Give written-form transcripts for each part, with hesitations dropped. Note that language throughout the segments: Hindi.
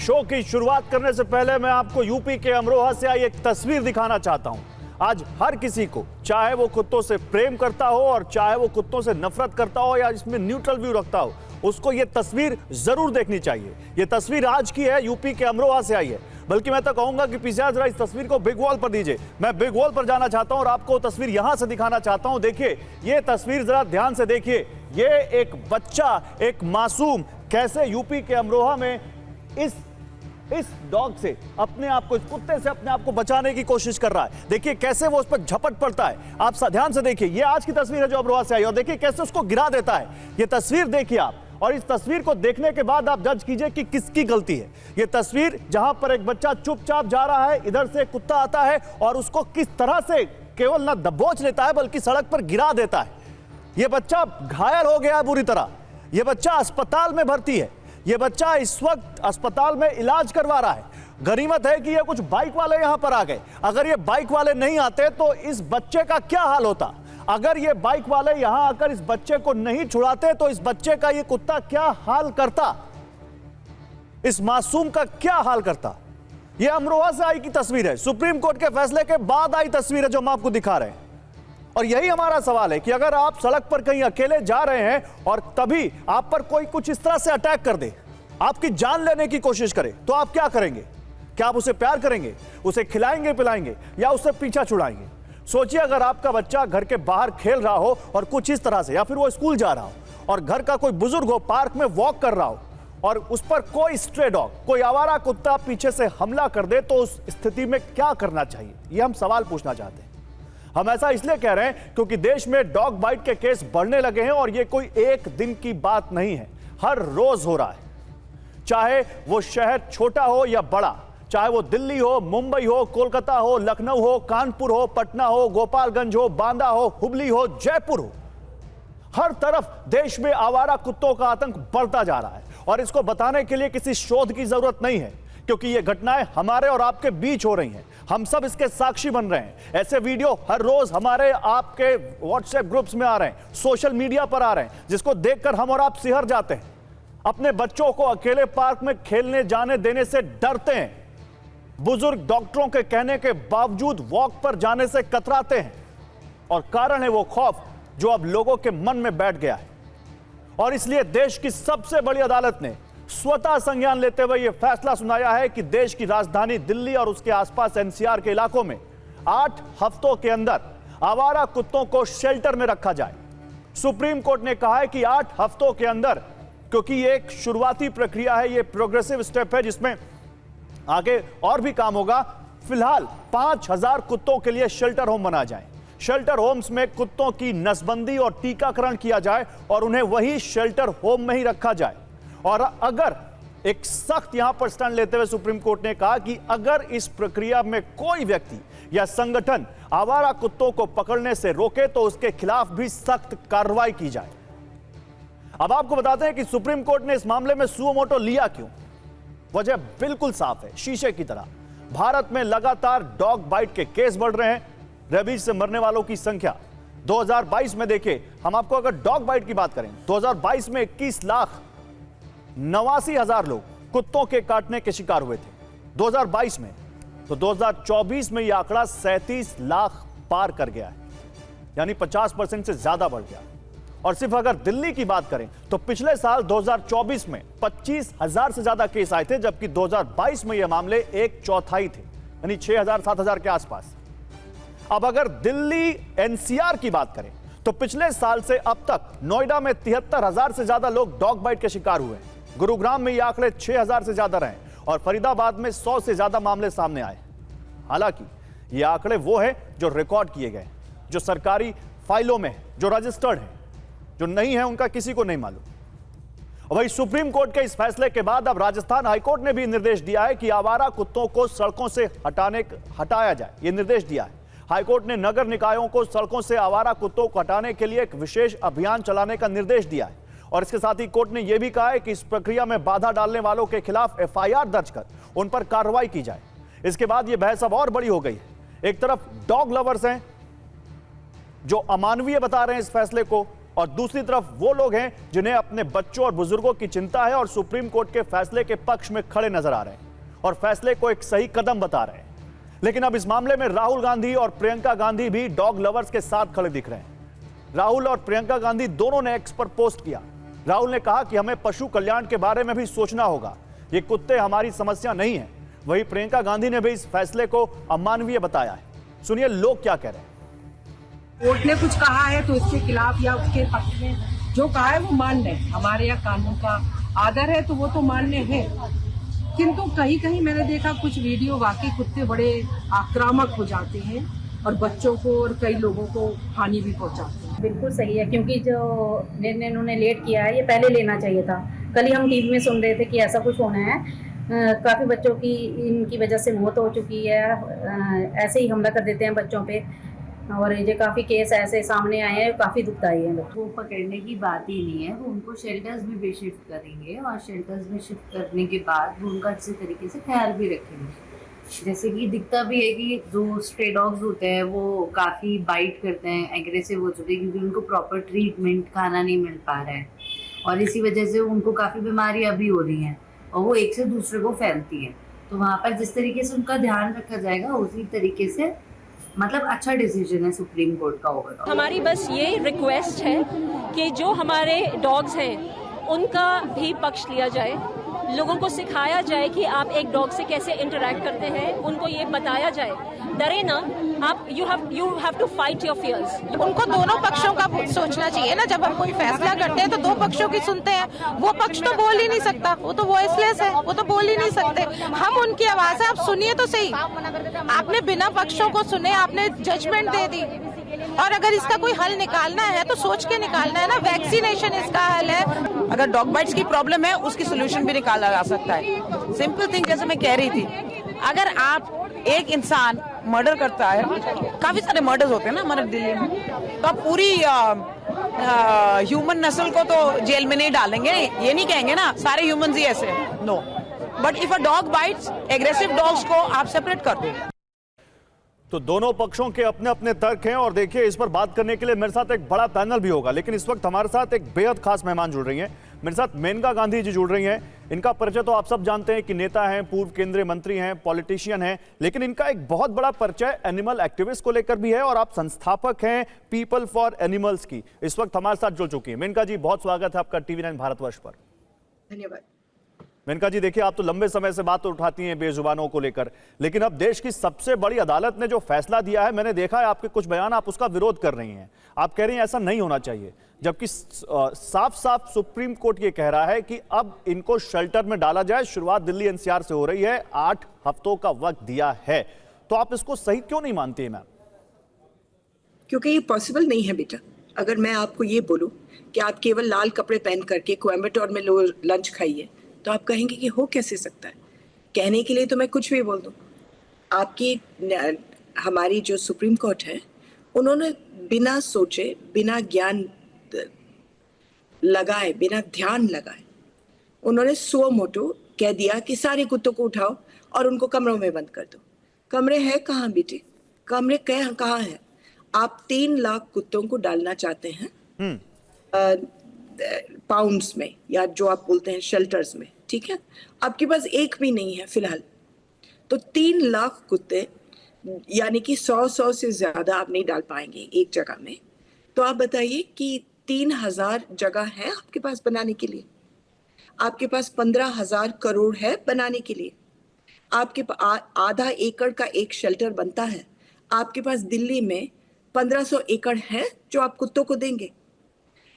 शो की शुरुआत करने से पहले मैं आपको यूपी के अमरोहा से आई एक तस्वीर दिखाना चाहता हूं। आज हर किसी को, चाहे वो कुत्तों से प्रेम करता हो और चाहे वो कुत्तों से नफरत करता हो या इसमें न्यूट्रल व्यू रखता हो, उसको ये तस्वीर जरूर देखनी चाहिए। ये तस्वीर आज की है, यूपी के अमरोहा से आई है। बल्कि मैं तो कहूंगा कि पीछे जरा इस तस्वीर को बिग वॉल पर दीजिए। मैं बिग वॉल पर जाना चाहता हूं और आपको तस्वीर यहां से दिखाना चाहता हूं। देखिए ये तस्वीर जरा ध्यान से देखिए। ये एक बच्चा, एक मासूम कैसे यूपी के अमरोहा में इस डॉग से अपने आप को, इस कुत्ते से अपने आप को बचाने की कोशिश कर रहा है। देखिए कैसे वो उस पर झपट पड़ता है। आप ध्यान से देखिए, ये आज की तस्वीर है जो अमरोहा से आई, और देखिए कैसे उसको गिरा देता है। ये तस्वीर देखिए आप, और इस तस्वीर को देखने के बाद आप जज कीजिए कि किसकी गलती है। ये तस्वीर जहां पर एक बच्चा चुपचाप जा रहा है, इधर से कुत्ता आता है और उसको किस तरह से केवल ना दबोच लेता है बल्कि सड़क पर गिरा देता है। ये बच्चा घायल हो गया बुरी तरह। ये बच्चा अस्पताल में भर्ती है। ये बच्चा इस वक्त अस्पताल में इलाज करवा रहा है। गनीमत है कि ये कुछ बाइक वाले यहां पर आ गए। अगर ये बाइक वाले नहीं आते तो इस बच्चे का क्या हाल होता। अगर ये बाइक वाले यहां आकर इस बच्चे को नहीं छुड़ाते तो इस बच्चे का ये कुत्ता क्या हाल करता, इस मासूम का क्या हाल करता। ये अमरोहा से आई की तस्वीर है, सुप्रीम कोर्ट के फैसले के बाद आई तस्वीर है जो हम आपको दिखा रहे हैं। और यही हमारा सवाल है कि अगर आप सड़क पर कहीं अकेले जा रहे हैं और तभी आप पर कोई कुछ इस तरह से अटैक कर दे, आपकी जान लेने की कोशिश करे, तो आप क्या करेंगे? क्या आप उसे प्यार करेंगे, उसे खिलाएंगे पिलाएंगे, या उससे पीछा छुड़ाएंगे? सोचिए अगर आपका बच्चा घर के बाहर खेल रहा हो और कुछ इस तरह से, या फिर वो स्कूल जा रहा हो और घर का कोई बुजुर्ग हो पार्क में वॉक कर रहा हो और उस पर कोई स्ट्रे डॉग, कोई आवारा कुत्ता पीछे से हमला कर दे, तो उस स्थिति में क्या करना चाहिए? ये हम सवाल पूछना चाहते हैं। हम ऐसा इसलिए कह रहे हैं क्योंकि देश में डॉग बाइट के केस बढ़ने लगे हैं और ये कोई एक दिन की बात नहीं है, हर रोज हो रहा है। चाहे वो शहर छोटा हो या बड़ा, चाहे वो दिल्ली हो, मुंबई हो, कोलकाता हो, लखनऊ हो, कानपुर हो, पटना हो, गोपालगंज हो, बांदा हो, हुबली हो, जयपुर हो, हर तरफ देश में आवारा कुत्तों का आतंक बढ़ता जा रहा है। और इसको बताने के लिए किसी शोध की जरूरत नहीं है, क्योंकि ये घटनाएं हमारे और आपके बीच हो रही हैं। हम सब इसके साक्षी बन रहे हैं। ऐसे वीडियो हर रोज हमारे आपके व्हाट्सएप ग्रुप्स में आ रहे हैं, सोशल मीडिया पर आ रहे हैं, जिसको देखकर हम और आप सिहर जाते हैं। अपने बच्चों को अकेले पार्क में खेलने जाने देने से डरते हैं। बुजुर्ग डॉक्टरों के कहने के बावजूद वॉक पर जाने से कतराते हैं, और कारण है वो खौफ जो अब लोगों के मन में बैठ गया है। और इसलिए देश की सबसे बड़ी अदालत ने स्वतः संज्ञान लेते हुए यह फैसला सुनाया है कि देश की राजधानी दिल्ली और उसके आसपास एनसीआर के इलाकों में 8 हफ्तों के अंदर आवारा कुत्तों को शेल्टर में रखा जाए। सुप्रीम कोर्ट ने कहा है कि 8 हफ्तों के अंदर, क्योंकि ये एक शुरुआती प्रक्रिया है, ये प्रोग्रेसिव स्टेप है जिसमें आगे और भी काम होगा। फिलहाल 5000 कुत्तों के लिए शेल्टर होम बनाए जाएं। शेल्टर होम्स में कुत्तों की नसबंदी और टीकाकरण किया जाए और उन्हें वही शेल्टर होम में ही रखा जाए। और अगर एक सख्त यहां पर स्टैंड लेते हुए सुप्रीम कोर्ट ने कहा कि अगर इस प्रक्रिया में कोई व्यक्ति या संगठन आवारा कुत्तों को पकड़ने से रोके तो उसके खिलाफ भी सख्त कार्रवाई की जाए। अब आपको बताते हैं कि सुप्रीम कोर्ट ने इस मामले में सुओ मोटो लिया क्यों। वजह बिल्कुल साफ है, शीशे की तरह। भारत में लगातार डॉग बाइट के केस बढ़ रहे हैं। रेबीज से मरने वालों की संख्या 2022 में देखें, हम आपको अगर डॉग बाइट की बात करें, 2022 में 21,89,000 लोग कुत्तों के काटने के शिकार हुए थे 2022 में। तो 2024 में यह आंकड़ा 37 लाख पार कर गया है, यानी 50% से ज्यादा बढ़ गया। और सिर्फ अगर दिल्ली की बात करें तो पिछले साल 2024 में 25,000 से ज्यादा केस आए थे, जबकि 2022 में यह मामले 1/4 थे, यानी 6,000-7,000 के आसपास। अब अगर दिल्ली एनसीआर की बात करें तो पिछले साल से अब तक नोएडा में 73,000 से ज्यादा लोग डॉग बाइट के शिकार हुए। गुरुग्राम में ये आंकड़े 6,000 से ज्यादा रहे और फरीदाबाद में 100 से ज्यादा मामले सामने आए। हालांकि ये आंकड़े वो हैं जो रिकॉर्ड किए गए, जो सरकारी फाइलों में, जो रजिस्टर्ड हैं। जो नहीं है उनका किसी को नहीं मालूम। और वही सुप्रीम कोर्ट के इस फैसले के बाद अब राजस्थान हाईकोर्ट ने भी निर्देश दिया है कि आवारा कुत्तों को सड़कों से हटाया जाए। यह निर्देश दिया है हाईकोर्ट ने। नगर निकायों को सड़कों से आवारा कुत्तों को हटाने के लिए एक विशेष अभियान चलाने का निर्देश दिया है। और इसके साथ ही कोर्ट ने यह भी कहा है कि इस प्रक्रिया में बाधा डालने वालों के खिलाफ एफआईआर दर्ज कर उन पर कार्रवाई की जाए। इसके बाद यह बहस अब और बड़ी हो गई है। एक तरफ डॉग लवर्स हैं जो अमानवीय बता रहे हैं इस फैसले को, और दूसरी तरफ वो लोग हैं जिन्हें अपने बच्चों और बुजुर्गों की चिंता है और सुप्रीम कोर्ट के फैसले के पक्ष में खड़े नजर आ रहे हैं और फैसले को एक सही कदम बता रहे हैं। लेकिन अब इस मामले में राहुल गांधी और प्रियंका गांधी भी डॉग लवर्स के साथ खड़े दिख रहे हैं। राहुल और प्रियंका गांधी दोनों ने एक्स पर पोस्ट किया। राहुल ने कहा कि हमें पशु कल्याण के बारे में भी सोचना होगा, ये कुत्ते हमारी समस्या नहीं है। वहीं प्रियंका गांधी ने भी इस फैसले को अमानवीय बताया है। सुनिए लोग क्या कह रहे हैं। कोर्ट ने कुछ कहा है तो इसके खिलाफ या उसके पक्ष में जो कहा है वो मान्य है। हमारे यहाँ कानून का आदर है तो वो तो मान्य है, किंतु कहीं कहीं मैंने देखा कुछ वीडियो वाकई कुत्ते बड़े आक्रामक हो जाते हैं और बच्चों को और कई लोगों को हानि भी पहुंचाते हैं। बिल्कुल सही है, क्योंकि जो निर्णय इन्होंने लेट किया है ये पहले लेना चाहिए था। कल ही हम टीवी में सुन रहे थे कि ऐसा कुछ होना है। काफ़ी बच्चों की इनकी वजह से मौत हो चुकी है। ऐसे ही हमला कर देते हैं बच्चों पे और ये काफ़ी केस ऐसे सामने आए हैं, काफ़ी दुखदाई हैं। वो पकड़ने की बात ही नहीं है, वो उनको शेल्टर्स में भी शिफ्ट करेंगे और शेल्टर्स में शिफ्ट करने के बाद वो उनका अच्छे तरीके से ख्याल भी रखेंगे। जैसे कि दिखता भी है कि जो स्ट्रे डॉग्स होते हैं वो काफ़ी बाइट करते हैं, एग्रेसिव हो चुके हैं क्योंकि उनको प्रॉपर ट्रीटमेंट खाना नहीं मिल पा रहा है और इसी वजह से उनको काफ़ी बीमारियाँ भी हो रही हैं और वो एक से दूसरे को फैलती हैं। तो वहाँ पर जिस तरीके से उनका ध्यान रखा जाएगा उसी तरीके से मतलब अच्छा डिसीजन है सुप्रीम कोर्ट का ओवरऑल। हमारी बस ये रिक्वेस्ट है कि जो हमारे डॉग्स हैं उनका भी पक्ष लिया जाए, लोगों को सिखाया जाए कि आप एक डॉग से कैसे इंटरेक्ट करते हैं, उनको ये बताया जाए। डरे ना आप, you have to fight your fears. उनको दोनों पक्षों का सोचना चाहिए ना। जब हम कोई फैसला करते हैं तो दो पक्षों की सुनते हैं। वो पक्ष तो बोल ही नहीं सकता, वो तो वॉइसलेस है, वो तो बोल ही नहीं सकते। हम उनकी आवाज है, आप सुनिए तो सही। आपने बिना पक्षों को सुने आपने जजमेंट दे दी और अगर इसका कोई हल निकालना है तो सोच के निकालना है ना। वैक्सीनेशन इसका हल है। अगर डॉग बाइट्स की प्रॉब्लम है उसकी सोल्यूशन भी निकाला जा सकता है। सिंपल थिंग जैसे मैं कह रही थी, अगर आप एक इंसान मर्डर करता है, काफी सारे मर्डर्स होते हैं ना हमारे दिल्ली में, तो आप पूरी ह्यूमन नस्ल को तो जेल में नहीं डालेंगे। ये नहीं कहेंगे ना सारे ह्यूमंस ही ऐसे हैं, no. But if a dog bites, aggressive dogs को आप सेपरेट कर दो। तो दोनों पक्षों के अपने अपने तर्क हैं और देखिए इस पर बात करने के लिए मेरे साथ एक बड़ा पैनल भी होगा, लेकिन इस वक्त हमारे साथ एक बेहद खास मेहमान जुड़ रही हैं। मेरे साथ मेनका गांधी जी जुड़ रही हैं। इनका परिचय तो आप सब जानते हैं कि नेता हैं, पूर्व केंद्रीय मंत्री हैं, पॉलिटिशियन हैं, लेकिन इनका एक बहुत बड़ा परिचय एनिमल एक्टिविस्ट को लेकर भी है और आप संस्थापक हैं पीपल फॉर एनिमल्स की। इस वक्त हमारे साथ जुड़ चुकी है। मेनका जी बहुत स्वागत है आपका TV9 भारतवर्ष पर। धन्यवाद। मेनका जी देखिए, आप तो लंबे समय से बात उठाती हैं बेजुबानों को लेकर, लेकिन अब देश की सबसे बड़ी अदालत ने जो फैसला दिया है, मैंने देखा है आपके कुछ बयान, आप उसका विरोध कर रही हैं। आप कह रही हैं ऐसा नहीं होना चाहिए, जबकि साफ साफ सुप्रीम कोर्ट ये कह रहा है कि अब इनको शेल्टर में डाला जाए। शुरुआत दिल्ली NCR से हो रही है, 8 हफ्तों का वक्त दिया है, तो आप इसको सही क्यों नहीं मानती है मैम? क्योंकि ये पॉसिबल नहीं है बेटा। अगर मैं आपको ये बोलूं कि आप केवल लाल कपड़े पहन करके कोयम्बटूर में लंच खाइए तो आप कहेंगे कि हो कैसे सकता है। कहने के लिए तो मैं कुछ भी बोल दूं। आपकी हमारी जो सुप्रीम कोर्ट है, उन्होंने बिना सोचे, बिना ज्ञान लगाए, बिना ध्यान लगाए, उन्होंने सो मोटो कह दिया कि सारे कुत्तों को उठाओ और उनको कमरों में बंद कर दो। कमरे हैं कहाँ बेटे? कमरे कहाँ हैं? आप 3 लाख कुत्तों को डालना चाहते हैं पाउंड्स में, या जो आप बोलते हैं शेल्टर्स में, ठीक है? आपके पास एक भी नहीं है फिलहाल, तो 3 लाख कुत्ते यानी कि 100 से ज्यादा आप नहीं डाल पाएंगे एक जगह में। तो आप बताइए कि 3000 जगह है आपके पास बनाने के लिए। आपके पास 15,000 करोड़ है बनाने के लिए। आपके आधा एकड़ का एक शेल्टर बनता है। आपके पास दिल्ली में 1500 एकड़ है जो आप कुत्तों को देंगे।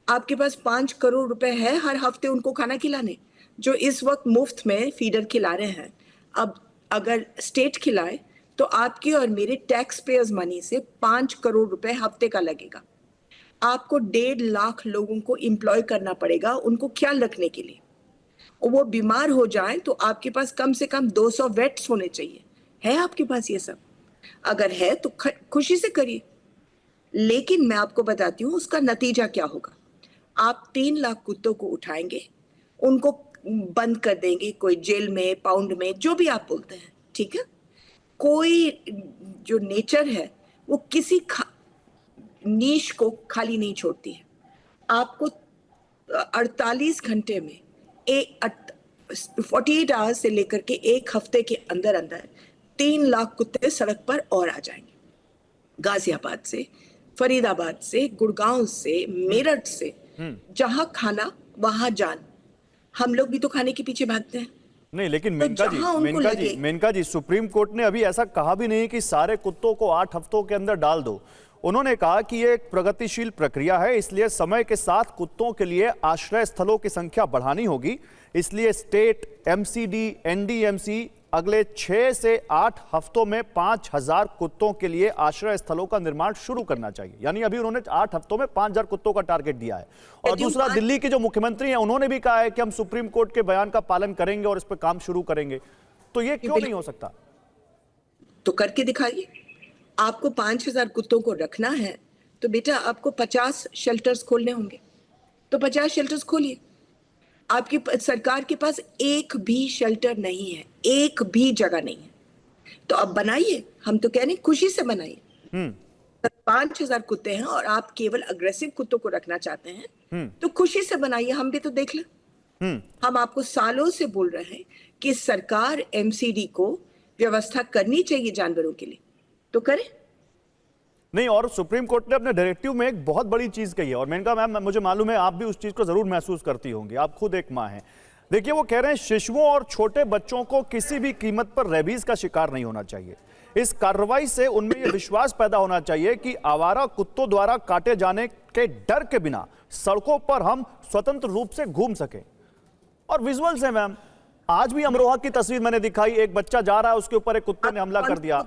आपके पास 5 करोड़ रुपए है हर हफ्ते उनको खाना खिलाने, जो इस वक्त मुफ्त में फीडर खिला रहे हैं। अब अगर स्टेट खिलाए तो आपकी और मेरे टैक्स पेयर्स मनी से 5 करोड़ रुपए हफ्ते का लगेगा। आपको 1.5 लाख लोगों को एम्प्लॉय करना पड़ेगा उनको ख्याल रखने के लिए। और वो बीमार हो जाए तो आपके पास कम से कम 200 वेट्स होने चाहिए। है आपके पास ये सब? अगर है तो खुशी से करिए, लेकिन मैं आपको बताती हूँ उसका नतीजा क्या होगा। आप 3 लाख कुत्तों को उठाएंगे, उनको बंद कर देंगे, कोई जेल में, पाउंड में, जो भी आप बोलते हैं, ठीक है? कोई जो नेचर है वो किसी नीश को खाली नहीं छोड़ती है। आपको 48 घंटे में 48 आवर्स से लेकर के एक हफ्ते के अंदर अंदर 3 लाख कुत्ते सड़क पर और आ जाएंगे। गाजियाबाद से, फरीदाबाद से, गुड़गांव से, मेरठ से, जहां खाना वहां जान। हम लोग भी तो खाने के पीछे भागते हैं। नहीं, लेकिन तो मेनका जी, सुप्रीम कोर्ट ने अभी ऐसा कहा भी नहीं कि सारे कुत्तों को 8 हफ्तों के अंदर डाल दो। उन्होंने कहा कि ये एक प्रगतिशील प्रक्रिया है, इसलिए समय के साथ कुत्तों के लिए आश्रय स्थलों की संख्या बढ़ानी होगी। इसलिए स्टेट, एमसीडी, एनडीएमसी अगले 6 से 8 हफ्तों में 5000 कुत्तों के लिए आश्रय स्थलों का निर्माण शुरू करना चाहिए। यानी अभी उन्होंने 8 हफ्तों में 5000 कुत्तों का टारगेट दिया है। और दूसरा, दिल्ली के जो मुख्यमंत्री हैं उन्होंने भी कहा है कि हम सुप्रीम कोर्ट के बयान का पालन करेंगे और इस पर काम शुरू करेंगे। तो ये क्यों नहीं हो सकता? तो करके दिखाइए। आपको 5000 कुत्तों को रखना है तो बेटा आपको 50 शेल्टर्स खोलने होंगे, तो 50 शेल्टर्स खोलिए। आपकी सरकार के पास एक भी शेल्टर नहीं है, एक भी जगह नहीं है, तो अब बनाइए। हम तो कह रहे हैं खुशी से बनाइए। 5000 कुत्ते हैं और आप केवल अग्रेसिव कुत्तों को रखना चाहते हैं, तो खुशी से बनाइए। हम भी तो देख लें। हम आपको सालों से बोल रहे हैं कि सरकार एमसीडी को व्यवस्था करनी चाहिए जानवरों के लिए, तो करें। नहीं, और सुप्रीम कोर्ट ने अपने डायरेक्टिव में एक बहुत बड़ी चीज कही है, और मेनका मैम मुझे मालूम है आप भी उस चीज को जरूर महसूस करती होंगी, आप खुद एक मां हैं। देखिए, वो कह रहे हैं शिशुओं और छोटे बच्चों को किसी भी कीमत पर रेबीज का शिकार नहीं होना चाहिए। इस कार्रवाई से उनमें यह विश्वास पैदा होना चाहिए कि आवारा कुत्तों द्वारा काटे जाने के डर के बिना सड़कों पर हम स्वतंत्र रूप से घूम सकें। और विजुअल्स है मैम, आज भी अमरोहा की तस्वीर मैंने दिखाई, एक बच्चा जा रहा है, उसके ऊपर एक कुत्ते ने हमला कर दिया।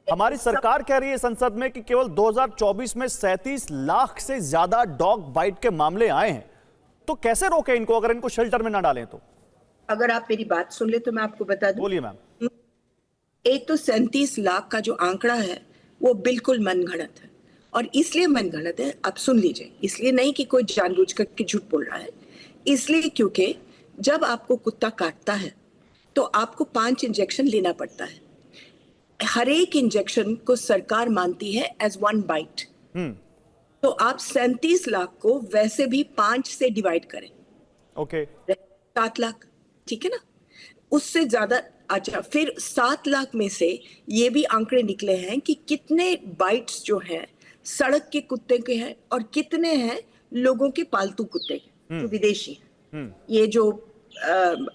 हमारी सरकार कह रही है संसद में कि केवल 2024 में 37 लाख से ज्यादा डॉग बाइट के मामले आए हैं। तो कैसे रोकें इनको अगर इनको शेल्टर में ना डालें तो? अगर आप मेरी बात सुन ले तो मैं आपको बता दूं। बोलिए मैम। एक तो 37 लाख का जो आंकड़ा है वो बिल्कुल मनगढ़ंत है, और इसलिए मनगढ़ंत है, आप सुन लीजिए, इसलिए नहीं कि कोई जानबूझ कर झूठ बोल रहा है, इसलिए क्योंकि जब आपको कुत्ता काटता है तो आपको 5 इंजेक्शन लेना पड़ता है। हर एक इंजेक्शन को सरकार मानती है एज 1 बाइट। तो आप 37 लाख को वैसे भी 5 से डिवाइड करें, ओके, 7 लाख, ठीक है ना? उससे ज्यादा। अच्छा, फिर 7 लाख में से ये भी आंकड़े निकले हैं कि कितने बाइट्स जो हैं सड़क के कुत्ते के हैं और कितने हैं लोगों के पालतू कुत्ते के, जो विदेशी हैं। ये जो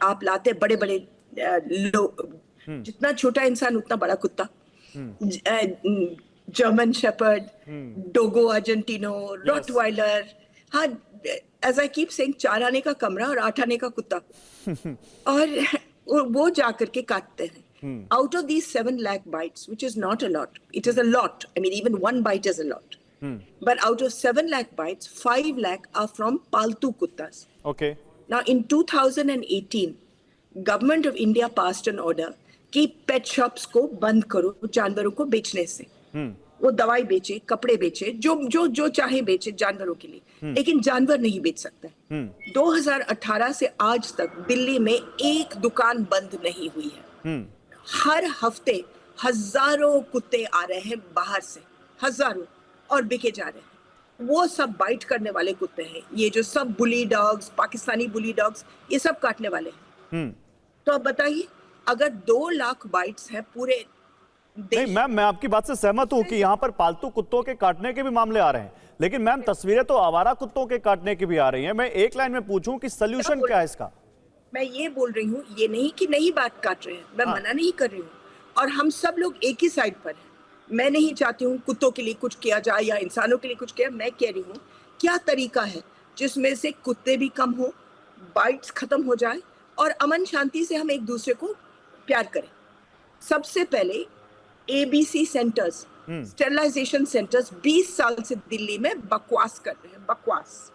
आप लाते बड़े बड़े जितना छोटा इंसान उतना बड़ा कुत्ता, जर्मन शेपर्ड, डोगो अर्जेंटिनो, रॉटवाइलर, हाँ, एज आई कीप सेइंग, 4 आने का कमरा और 8 आने का कुत्ता। और वो जाकर के काटते हैं। Out of these 7 lakh bytes, which is not a lot, it is a lot. I mean, even 1 bite is a lot. But out of 7 lakh bites, 5 lakh are from paltu kuttas. Okay. Now, in 2018, Government of India passed an order कि पेट शॉप्स को बंद करो जानवरों को बेचने से। वो दवाई बेचे, कपड़े बेचे, जो चाहे बेचे जानवरों के लिए, लेकिन जानवर नहीं बेच सकता। 2018 से आज तक दिल्ली में एक दुकान बंद नहीं हुई है। हर हफ्ते हजारों कुत्ते आ रहे हैं बाहर से, हजारों, और बिके जा रहे हैं। वो सब बाइट करने वाले कुत्ते हैं। ये जो सब बुली डॉग्स, पाकिस्तानी बुली डॉग्स, ये सब काटने वाले हैं। तो अब बताइए, अगर 2 लाख बाइट्स हैं पूरे देश। नहीं मैम, मैं आपकी बात से सहमत हूं कि यहाँ पर पालतू कुत्तों के काटने के भी मामले आ रहे हैं, लेकिन मैम तस्वीरें तो आवारा कुत्तों के काटने की भी आ रही हैं। मैं एक लाइन में पूछूं कि सलूशन क्या है इसका? मैं ये बोल रही हूँ, ये नहीं कि नहीं बात काट रहे हैं, मैं मना नहीं कर रही हूँ, और हम सब लोग एक ही साइड पर हैं। मैं नहीं चाहती हूँ कुत्तों के लिए कुछ किया जाए या इंसानों के लिए कुछ किया। मैं कह रही हूँ क्या तरीका है जिसमें से कुत्ते भी कम हो, बाइट्स खत्म हो जाए और अमन शांति से हम एक दूसरे को प्यार करें। सबसे पहले एबीसी सेंटर्स, स्टेरिलाइजेशन सेंटर्स 20 साल से दिल्ली में बकवास कर रहे हैं, बकवास।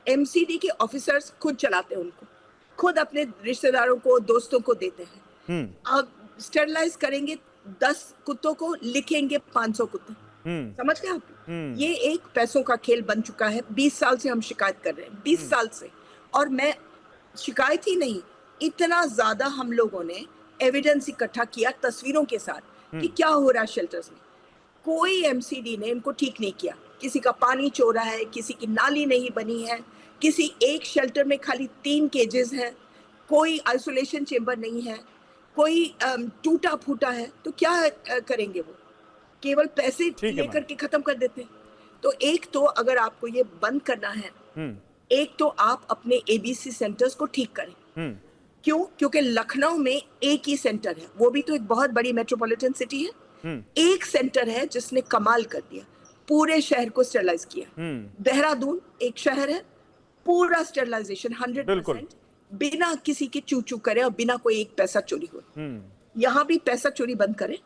एमसीडी के ऑफिसर्स खुद चलाते हैं उनको, खुद अपने रिश्तेदारों को, दोस्तों को देते हैं। स्टेरिलाइज करेंगे 10 कुत्तों को, लिखेंगे 500 कुत्ते। समझ गए आप? ये एक पैसों का खेल बन चुका है। 20 साल से हम शिकायत कर रहे हैं, 20 साल से, और मैं शिकायत ही नहीं, इतना ज्यादा हम लोगों ने एविडेंस इकट्ठा किया तस्वीरों के साथ कि क्या हो रहा है शेल्टर्स में। कोई एमसीडी ने इनको ठीक नहीं किया। किसी का पानी चोरा है, किसी की नाली नहीं बनी है, किसी एक शेल्टर में खाली 3 केजेस हैं, कोई आइसोलेशन चेंबर नहीं है, कोई टूटा फूटा है, तो क्या करेंगे वो? केवल पैसे ठीक है लेकर के खत्म कर देते हैं। तो एक तो अगर आपको ये बंद करना है, एक तो आप अपने एबीसी सेंटर्स को ठीक करें। क्यों? क्योंकि लखनऊ में एक ही सेंटर है, वो भी तो एक बहुत बड़ी मेट्रोपॉलिटन सिटी है। एक सेंटर है जिसने कमाल कर दिया, पूरे शहर को स्टेरलाइज किया। देहरादून एक शहर है, पूरा स्टेरलाइजेशन 100% बिना किसी की चू चू करे और बिना कोई एक पैसा चोरी हो। यहाँ भी पैसा चोरी बंद करें,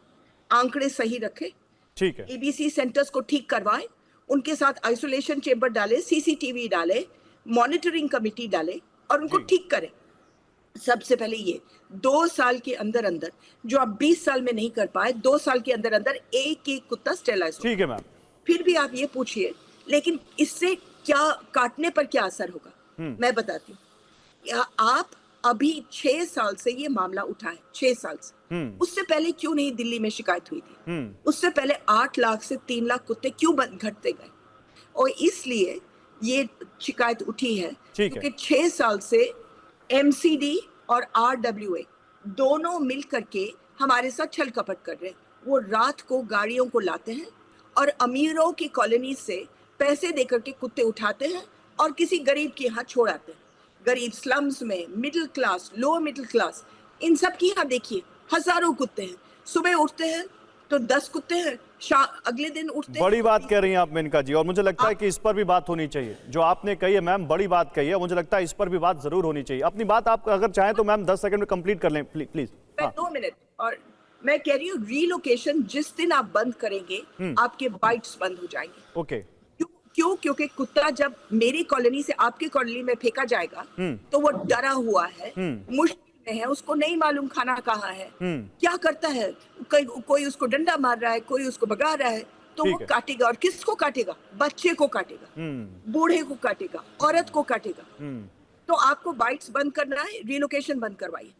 आंकड़े सही रखें, ठीक है, एबीसी सेंटर्स को ठीक करवाएं, उनके साथ आइसोलेशन चेंबर डाले, सीसीटीवी डाले, मॉनिटरिंग कमेटी डाले और उनको ठीक करें। सबसे पहले ये 2 साल के अंदर अंदर, जो आप 20 साल में नहीं कर पाए, 2 साल के अंदर अंदर एक एक कुत्ता स्टेरलाइज हो। ठीक है मैम। फिर भी आप ये पूछिए, लेकिन इससे क्या काटने पर क्या असर होगा? मैं बताती हूँ। आप अभी 6 साल से ये मामला उठा है, 6 साल से। उससे पहले क्यों नहीं दिल्ली में शिकायत हुई थी? उससे पहले 8 लाख से 3 लाख कुत्ते क्यों घटते गए? और इसलिए ये शिकायत उठी है क्योंकि 6 साल से एमसीडी और आरडब्ल्यूए दोनों मिल करके हमारे साथ छल कपट कर रहे हैं। वो रात को गाड़ियों को लाते हैं और अमीरों की कॉलोनी से पैसे देकर के कुत्ते उठाते हैं और किसी गरीब के यहाँ छोड़ आते हैं। गरीब स्लम्स में, middle class, lower middle class, इन सब की यहाँ देखिए हजारों कुत्ते हैं। सुबह उठते हैं तो 10 कुत्ते हैं, अगले दिन उठते हैं। बड़ी बात कह रही हैं आप मेनका जी, और मुझे लगता है कि इस पर भी बात होनी चाहिए। जो आपने कही है मैम, बड़ी बात कही है, मुझे लगता है इस पर भी बात जरूर होनी चाहिए। अपनी बात आप अगर चाहें तो मैम 10 सेकंड में कंप्लीट कर लें प्लीज। 2 मिनट। और मैं कह रही हूँ, रीलोकेशन जिस दिन आप बंद करेंगे आपके बाइट्स बंद हो जाएंगे। ओके। क्यों? क्योंकि कुत्ता जब मेरी कॉलोनी से आपकी कॉलोनी में फेंका जाएगा तो वो डरा हुआ है, मुश्किल में है, उसको नहीं मालूम खाना कहाँ है, क्या करता है, कोई उसको डंडा मार रहा है, कोई उसको भगा रहा है, तो वो काटेगा। और किसको काटेगा? बच्चे को काटेगा, बूढ़े को काटेगा, औरत को काटेगा। तो आपको बाइट्स बंद करना है, रीलोकेशन बंद करवाइए।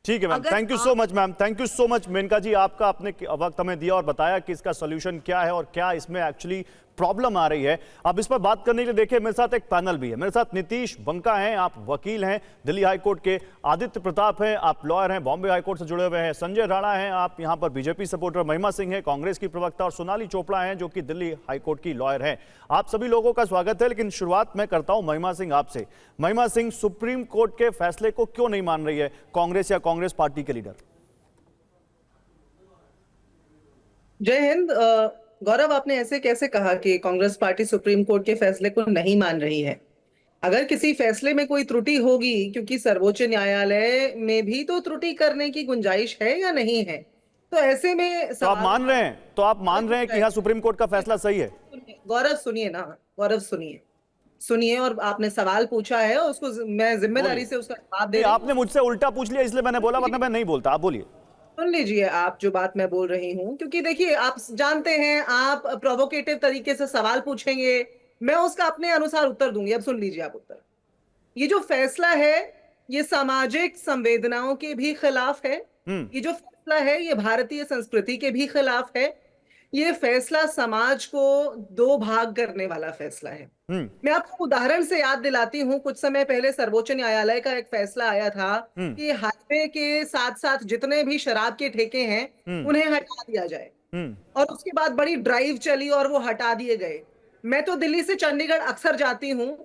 ठीक है ma'am, thank you so much ma'am, thank you so much Maneka ji. आपका अपने वक्त हमें दिया और बताया कि इसका सोल्यूशन क्या है और क्या इसमें एक्चुअली प्रॉब्लम आ रही है। अब इस पर बात करने के लिए देखिए मेरे साथ एक पैनल भी है। मेरे साथ नीतीश बंका हैं, आप वकील हैं दिल्ली हाईकोर्ट के, आदित्य प्रताप हैं, आप लॉयर हैं, बॉम्बे हाईकोर्ट से जुड़े हुए हैं, संजय राणा हैं, आप यहाँ पर बीजेपी सपोर्टर, महिमा सिंह है कांग्रेस की प्रवक्ता, और सोनाली चोपड़ा हैं जो कि दिल्ली हाईकोर्ट की लॉयर हैं। आप सभी लोगों का स्वागत है। लेकिन शुरुआत मैं करता हूं महिमा सिंह आपसे। महिमा सिंह, सुप्रीम कोर्ट के फैसले को क्यों नहीं मान रही है कांग्रेस या कांग्रेस पार्टी के लीडर? जय हिंद। गौरव, आपने ऐसे कैसे कहा कि कांग्रेस पार्टी सुप्रीम कोर्ट के फैसले को नहीं मान रही है? अगर किसी फैसले में कोई त्रुटि होगी, क्योंकि सर्वोच्च न्यायालय में भी तो त्रुटि करने की गुंजाइश है या नहीं है, तो ऐसे में तो आप मान रहे हैं, तो आप मान रहे हैं कि यहाँ सुप्रीम कोर्ट का फैसला सही है? गौरव सुनिए ना, गौरव सुनिए, और आपने सवाल पूछा है, उसको मैं जिम्मेदारी से उसका जवाब दे। आपने मुझसे उल्टा पूछ लिया इसलिए मैंने बोला, वरना मैं नहीं बोलता। आप बोलिए। सुन लीजिए आप जो बात मैं बोल रही हूँ, क्योंकि देखिए आप जानते हैं, आप प्रोवोकेटिव तरीके से सवाल पूछेंगे, मैं उसका अपने अनुसार उत्तर दूंगी। अब सुन लीजिए आप उत्तर। ये जो फैसला है ये सामाजिक संवेदनाओं के भी खिलाफ है। ये जो फैसला है ये भारतीय संस्कृति के भी खिलाफ है। ये फैसला समाज को 2 भाग करने वाला फैसला है। मैं आपको उदाहरण से याद दिलाती हूँ, कुछ समय पहले सर्वोच्च न्यायालय का एक फैसला आया था कि हाईवे के साथ साथ जितने भी शराब के ठेके हैं उन्हें हटा दिया जाए, और उसके बाद बड़ी ड्राइव चली और वो हटा दिए गए। मैं तो दिल्ली से चंडीगढ़ अक्सर जाती हूँ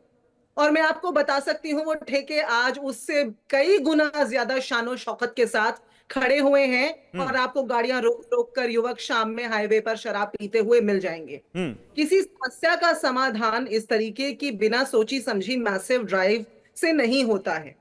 और मैं आपको बता सकती हूँ वो ठेके आज उससे कई गुना ज्यादा शानो शौकत के साथ खड़े हुए हैं, और आपको गाड़ियां रोक रोक कर युवक शाम में हाईवे पर शराब पीते हुए मिल जाएंगे। किसी समस्या का समाधान इस तरीके की बिना सोची समझी मैसिव ड्राइव से नहीं होता है।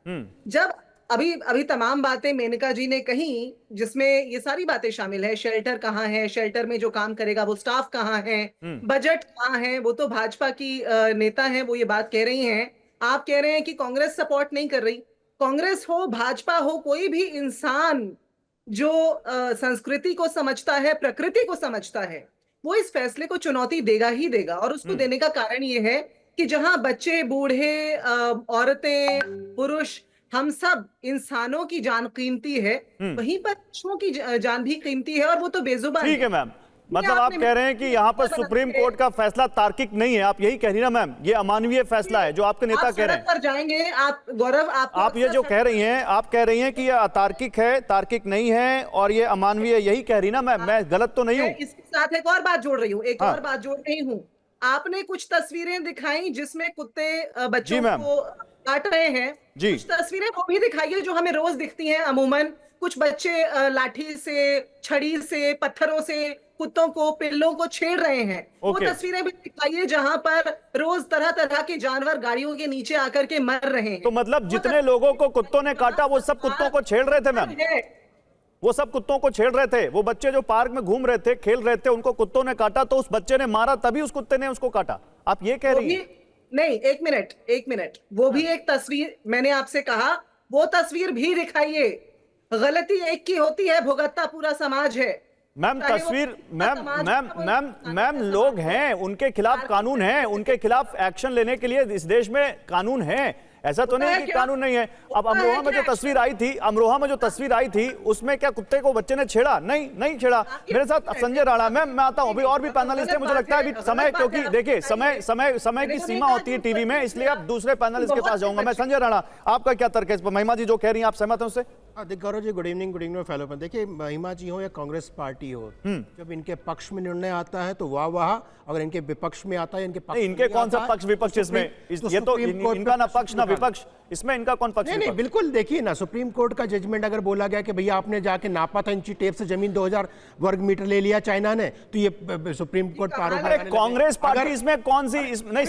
जब अभी तमाम बातें मेनका जी ने कही, जिसमें ये सारी बातें शामिल है, शेल्टर कहाँ है, शेल्टर में जो काम करेगा वो स्टाफ कहाँ है, बजट कहाँ है, वो तो भाजपा की नेता है, वो ये बात कह रही हैं। आप कह रहे हैं कि कांग्रेस सपोर्ट नहीं कर रही। कांग्रेस हो, भाजपा हो, कोई भी इंसान जो संस्कृति को समझता है, प्रकृति को समझता है, वो इस फैसले को चुनौती देगा ही देगा। और उसको देने का कारण ये है कि जहां बच्चे, बूढ़े, औरतें, पुरुष, हम सब इंसानों की जान कीमती है, वहीं पर पशुओं की जान भी कीमती है, और वो तो बेजुबान। ठीक है मैम, मतलब आप कह रहे हैं कि यहाँ पर सुप्रीम कोर्ट का फैसला तार्किक नहीं है, आप यही कह रही ना मैम, ये अमानवीय फैसला है जो आपके नेता कह रहे हैं। पर जाएंगे आप गौरव, आप ये जो कह रही हैं, आप कह रही हैं कि ये अतार्किक है, तार्किक नहीं है और ये अमानवीय, यही कह रही ना मैम, मैं गलत तो नहीं हूँ? इसके साथ एक और बात जोड़ रही हूँ, और बात जोड़ रही हूँ। आपने कुछ तस्वीरें दिखाई जिसमें कुत्ते बच्चों को काट रहे हैं, कुछ तस्वीरें वो भी दिखाइए जो हमें रोज दिखती हैं अमूमन। कुछ बच्चे लाठी से, छड़ी से, पत्थरों से कुत्तों को, पिल्लों को छेड़ रहे हैं। वो तस्वीरें भी दिखाइए जहां पर रोज तरह तरह के जानवर गाड़ियों के नीचे आकर के मर रहे हैं। तो मतलब जितने लोगों को कुत्तों ने काटा वो सब कुत्तों को छेड़ रहे थे मैम? वो सब कुत्तों को छेड़ रहे थे? वो बच्चे जो पार्क में घूम रहे थे, खेल रहे थे, उनको कुत्तों ने काटा तो उस बच्चे ने मारा तभी उस कुत्ते ने उसको काटा, आप ये कह रही हैं? नहीं, एक मिनट, वो भी एक तस्वीर, मैंने आपसे कहा वो तस्वीर भी दिखाइए। गलती एक की होती है, भुगतता पूरा समाज है। मैम तस्वीर, मैम लोग हैं, उनके खिलाफ कानून है, उनके खिलाफ एक्शन लेने के लिए इस देश में कानून है, ऐसा तो नहीं कि कानून नहीं है। अब अमरोहा में जो तस्वीर आई थी, उसमें क्या कुत्ते को बच्चे ने छेड़ा? नहीं छेड़ा। मेरे साथ संजय राणा, मैं आता हूं, अभी और भी पैनलिस्ट है, मुझे लगता है अभी समय, क्योंकि देखिए समय की सीमा होती है टीवी में, इसलिए आप दूसरे पैनलिस्ट के पास जाऊंगा मैं। संजय राणा, आपका क्या तर्क है इस पर? महिमा जी जो कह रही हैं, आप सहमत हैं उससे? Gaurav ji, good evening फैलोपन। देखिए, महिमा जी हो या कांग्रेस पार्टी हो, जब इनके पक्ष में निर्णय आता है तो वाह, अगर इनके विपक्ष में आता है, इनके कौन सा पक्ष विपक्ष इसमें? ये तो इनका ना पक्ष ना विपक्ष, इसमें इनका कौन पक्ष? नहीं, बिल्कुल। देखिए ना, सुप्रीम कोर्ट का जजमेंट अगर बोला गया कि भैया आपने जाके नापा था, इंची टेप से जमीन 2000 वर्ग मीटर ले लिया चाइना ने, तो ये सुप्रीम कोर्ट कांग्रेस पार्टी इसमें कौन सी? नहीं